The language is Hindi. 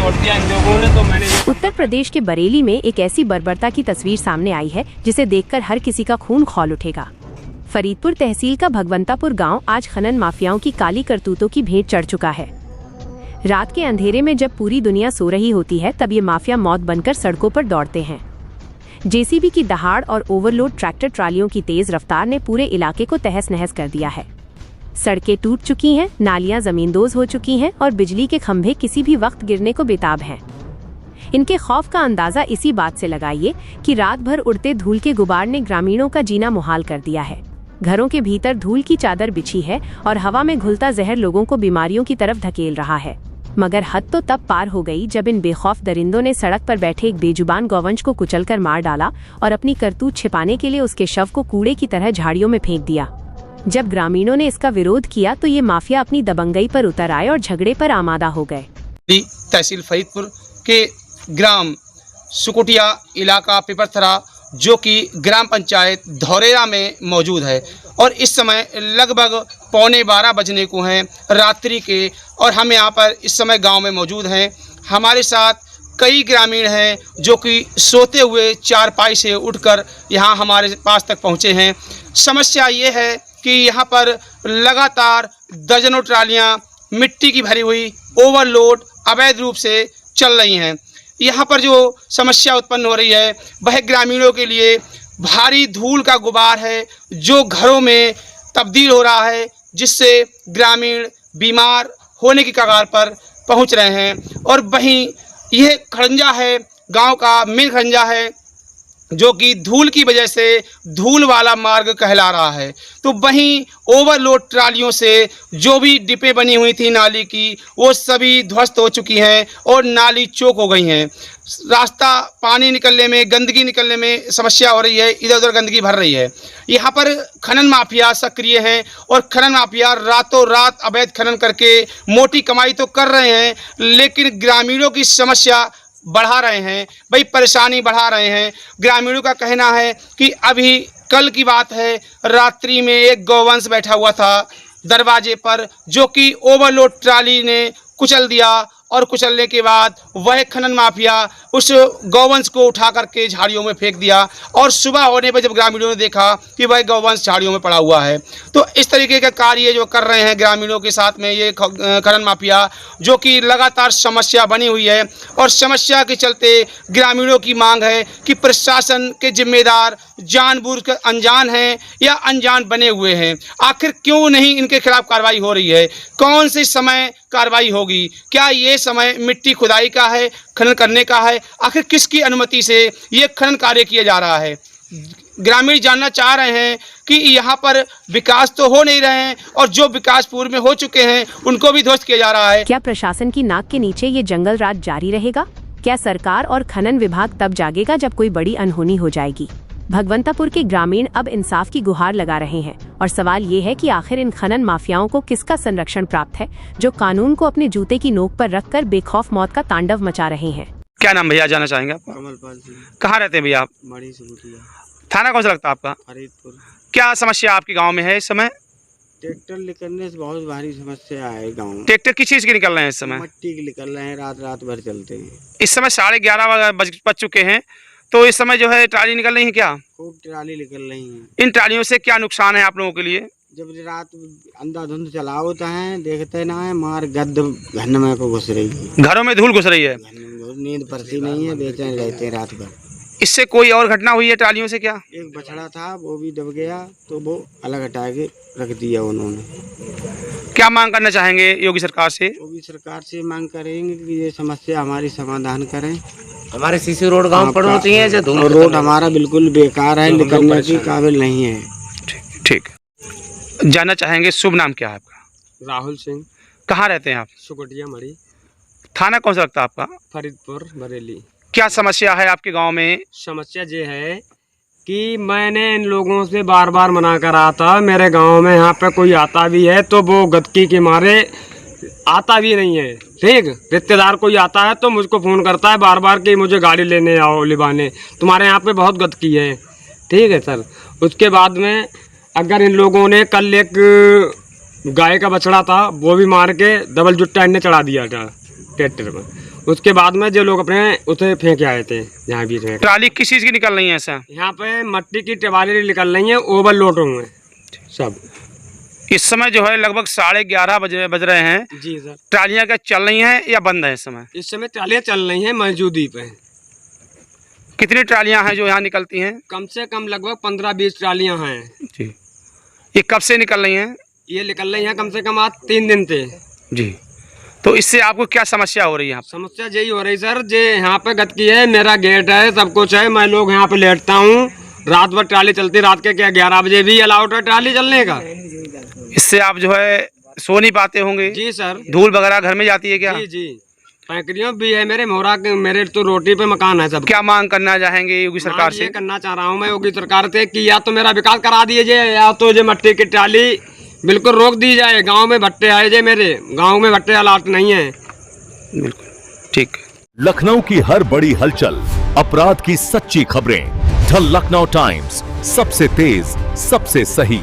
छोड़ दिया इन लोगों ने, तो मैंने। उत्तर प्रदेश के बरेली में एक ऐसी बर्बरता की तस्वीर सामने आई है जिसे देखकर हर किसी का खून खौल उठेगा। फरीदपुर तहसील का भगवंतापुर गांव आज खनन माफियाओं की काली करतूतों की भेंट चढ़ चुका है। रात के अंधेरे में जब पूरी दुनिया सो रही होती है, तब ये माफिया मौत बनकर सड़कों पर दौड़ते हैं। जेसीबी की दहाड़ और ओवरलोड ट्रैक्टर ट्रालियों की तेज रफ्तार ने पूरे इलाके को तहस नहस कर दिया है। सड़कें टूट चुकी हैं, नालियां जमींदोज हो चुकी हैं और बिजली के खंभे किसी भी वक्त गिरने को बेताब हैं। इनके खौफ का अंदाजा इसी बात से लगाइए कि रात भर उड़ते धूल के गुबार ने ग्रामीणों का जीना मुहाल कर दिया है। घरों के भीतर धूल की चादर बिछी है और हवा में घुलता जहर लोगों को बीमारियों की तरफ धकेल रहा है। मगर हद तो तब पार हो गई जब इन बेखौफ दरिंदों ने सड़क पर बैठे एक बेजुबान गौवंश को कुचलकर मार डाला और अपनी करतूत छिपाने के लिए उसके शव को कूड़े की तरह झाड़ियों में फेंक दिया। जब ग्रामीणों ने इसका विरोध किया तो ये माफिया अपनी दबंगई पर उतर आए और झगड़े पर आमादा हो गए। तहसील फरीदपुर के ग्राम सुकुटिया इलाका पिपरथरा, जो कि ग्राम पंचायत धौरेरा में मौजूद है, और इस समय लगभग 11:15 बजने को हैं रात्रि के, और हम यहाँ पर इस समय गांव में मौजूद हैं। हमारे साथ कई ग्रामीण हैं जो कि सोते हुए चारपाई से उठकर यहाँ हमारे पास तक पहुँचे हैं। समस्या ये है कि यहाँ पर लगातार दर्जनों ट्रालियाँ मिट्टी की भरी हुई ओवरलोड अवैध रूप से चल रही हैं। यहाँ पर जो समस्या उत्पन्न हो रही है वह ग्रामीणों के लिए भारी धूल का गुबार है जो घरों में तब्दील हो रहा है, जिससे ग्रामीण बीमार होने की कगार पर पहुँच रहे हैं। और वहीं यह खड़ंजा है, गांव का मेन खड़ंजा है, जो कि धूल की वजह से धूल वाला मार्ग कहला रहा है। तो वहीं ओवरलोड ट्रालियों से जो भी डिपें बनी हुई थी नाली की, वो सभी ध्वस्त हो चुकी हैं और नाली चौक हो गई हैं। रास्ता पानी निकलने में, गंदगी निकलने में समस्या हो रही है, इधर उधर गंदगी भर रही है। यहाँ पर खनन माफिया सक्रिय हैं और खनन माफिया रातों रात अवैध खनन करके मोटी कमाई तो कर रहे हैं, लेकिन ग्रामीणों की समस्या बढ़ा रहे हैं, भाई परेशानी बढ़ा रहे हैं। ग्रामीणों का कहना है कि अभी कल की बात है, रात्रि में एक गौवंश बैठा हुआ था दरवाजे पर, जो कि ओवरलोड ट्राली ने कुचल दिया, और कुचलने के बाद वह खनन माफिया उस गौवंश को उठा करके झाड़ियों में फेंक दिया। और सुबह होने पर जब ग्रामीणों ने देखा कि वह गौवंश झाड़ियों में पड़ा हुआ है, तो इस तरीके का कार्य जो कर रहे हैं ग्रामीणों के साथ में ये खनन माफिया, जो कि लगातार समस्या बनी हुई है। और समस्या के चलते ग्रामीणों की मांग है कि प्रशासन के जिम्मेदार जानबूझकर अनजान हैं या अनजान बने हुए हैं। आखिर क्यों नहीं इनके खिलाफ कार्रवाई हो रही है? कौन से समय कार्रवाई होगी? क्या ये समय मिट्टी खुदाई का है, खनन करने का है? आखिर किसकी अनुमति से ये खनन कार्य किया जा रहा है? ग्रामीण जानना चाह रहे हैं कि यहाँ पर विकास तो हो नहीं रहे हैं, और जो विकास पूर्व में हो चुके हैं उनको भी ध्वस्त किया जा रहा है। क्या प्रशासन की नाक के नीचे ये जंगल राज जारी रहेगा? क्या सरकार और खनन विभाग तब जागेगा जब कोई बड़ी अनहोनी हो जाएगी? भगवंतापुर के ग्रामीण अब इंसाफ की गुहार लगा रहे हैं, और सवाल ये है कि आखिर इन खनन माफियाओं को किसका संरक्षण प्राप्त है, जो कानून को अपने जूते की नोक पर रखकर बेखौफ मौत का तांडव मचा रहे हैं। क्या नाम भैया, जाना चाहेंगे आप? कमलपाल जी। कहाँ रहते हैं भैया आप? बड़ी सुकुटिया। थाना कौन सा लगता है आपका? फरीदपुर। क्या समस्या आपके गाँव में है इस समय? ट्रैक्टर निकलने से बहुत भारी समस्या है गाँव में। ट्रैक्टर किस चीज़ के निकल रहे हैं इस समय? मिट्टी के निकल रहे हैं, रात रात भर चलते हैं। इस समय 11:30 बज चुके हैं, तो इस समय जो है ट्राली निकल रही है क्या? खूब ट्राली निकल रही है। इन ट्रालियों से क्या नुकसान है आप लोगों के लिए? जब रात अंधाधुंध चला होता है, देखते ना है, मार गद्द घन में को घुस रही है, घरों में धूल घुस रही है, नींद पड़ती नहीं है, बेचैन रहते हैं रात भर। इससे कोई और घटना हुई है ट्रालियों से क्या? एक बछड़ा था, वो भी दब गया, तो वो अलग हटा के रख दिया उन्होंने। क्या मांग करना चाहेंगे योगी सरकार से? योगी सरकार से मांग करेंगे कि ये समस्या हमारी समाधान करें। हमारे सीसी रोड गांव पड़ोस है, जो रोड हमारा बिल्कुल बेकार है, निकलने की काबिल नहीं है। ठीक। जानना चाहेंगे, शुभ नाम क्या है आपका? राहुल सिंह। कहाँ रहते हैं आप? सुकुटिया मड़ी। थाना कौन सा लगता है आपका? फरीदपुर बरेली। क्या समस्या है आपके गांव में? समस्या ये है कि मैंने इन लोगों से बार बार मना करा था, मेरे गांव में यहाँ पे कोई आता भी है तो वो गदकी के मारे आता भी नहीं है। ठीक, रिश्तेदार कोई आता है तो मुझको फ़ोन करता है बार बार कि मुझे गाड़ी लेने आओ, लिबाने, तुम्हारे यहाँ पे बहुत गदकी है। ठीक है सर। उसके बाद में अगर इन लोगों ने कल एक गाय का बछड़ा था वो भी मार के डबल जुट्टा इनने चढ़ा दिया था ट्रैक्टर में। उसके बाद में जो लोग अपने उसे फेंक आए थे यहाँ बीच में। ट्राली किस चीज़ की निकल रही है ऐसा? यहाँ पे मट्टी की ट्राली निकल रही है, ओवरलोड हुए सब। इस समय जो है लगभग 11:30 बज रहे हैं। जी सर। ट्रालियाँ क्या चल रही हैं या बंद है इस समय? इस समय ट्रालियाँ चल रही हैं मौजूदी पे। कितनी ट्रालियाँ हैं जो यहाँ निकलती हैं? कम से कम लगभग 15-20 ट्रालियाँ हैं जी। ये कब से निकल रही हैं? ये निकल रही हैं कम से कम आज 3 दिन से। जी। तो इससे आपको क्या समस्या हो रही है? समस्या यही हो रही सर, जे यहाँ पे गदकी है, मेरा गेट है, सब कुछ है, मैं लोग यहाँ पे लेटता हूँ, रात भर ट्राली चलती, रात के क्या 11 बजे भी अलाउड है ट्राली चलने का। इससे आप जो है सो नहीं पाते होंगे? जी सर। धूल वगैरह घर में जाती है क्या? जी जी, पैकरियों भी है मेरे, मोहरा के मेरे तो रोटी पे मकान है सब। क्या मांग करना चाहेंगे योगी सरकार से? ये करना चाह रहा हूँ मैं योगी सरकार से कि या तो मेरा विकास करा दीजिए या तो जो मट्टी की ट्राली बिल्कुल रोक दी जाए। गांव में भट्टे आए जे, मेरे गांव में भट्टे अलाट नहीं है। बिल्कुल ठीक। लखनऊ की हर बड़ी हलचल, अपराध की सच्ची खबरें, द लखनऊ टाइम्स, सबसे तेज, सबसे सही।